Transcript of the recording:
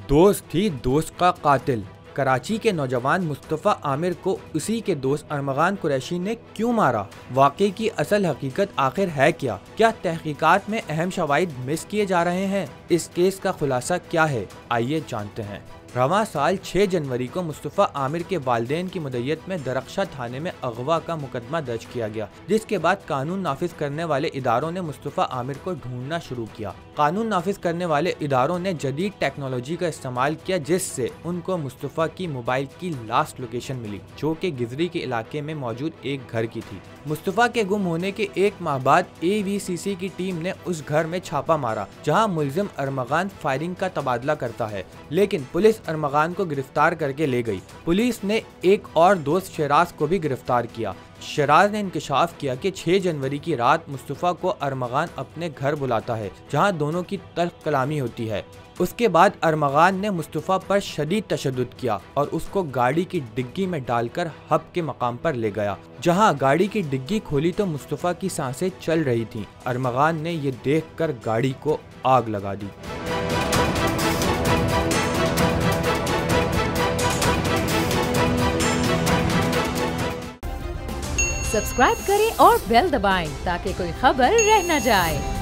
दोस्त ही दोस्त का कातिल। कराची के नौजवान मुस्तफ़ा आमिर को उसी के दोस्त अरमगान कुरैशी ने क्यों मारा? वाक़े की असल हकीकत आखिर है क्या? क्या तहकीकात में अहम शवाहिद मिस किए जा रहे हैं? इस केस का खुलासा क्या है, आइए जानते हैं। रवां साल 6 जनवरी को मुस्तफ़ा आमिर के वालिदैन की मुद्दत में दरख्शा थाने में अगवा का मुकदमा दर्ज किया गया, जिसके बाद कानून नाफिज करने वाले इदारों ने मुस्तफ़ा आमिर को ढूंढना शुरू किया। कानून नाफिज करने वाले इदारों ने जदीद टेक्नोलॉजी का इस्तेमाल किया, जिससे उनको मुस्तफ़ा की मोबाइल की लास्ट लोकेशन मिली, जो कि गिजरी के इलाके में मौजूद एक घर की थी। मुस्तफ़ा के गुम होने के 1 माह बाद AVCC की टीम ने उस घर में छापा मारा, जहां मुल्जिम अरमगान फायरिंग का तबादला करता है, लेकिन पुलिस अरमगान को गिरफ्तार करके ले गई। पुलिस ने एक और दोस्त शराज को भी गिरफ्तार किया। शराज ने इंकशाफ किया कि 6 जनवरी की रात मुस्तफ़ा को अरमगान अपने घर बुलाता है, जहां दोनों की तल्ख कलामी होती है। उसके बाद अरमगान ने मुस्तफ़ा पर शदीद तशद्दुद किया और उसको गाड़ी की डिग्गी में डालकर हब के मकाम पर ले गया। जहां गाड़ी की डिग्गी खोली तो मुस्तफ़ा की सांसें चल रही थीं। अरमगान ने ये देखकर गाड़ी को आग लगा दी। सब्सक्राइब करें और बेल दबाएं ताकि कोई खबर रह न जाए।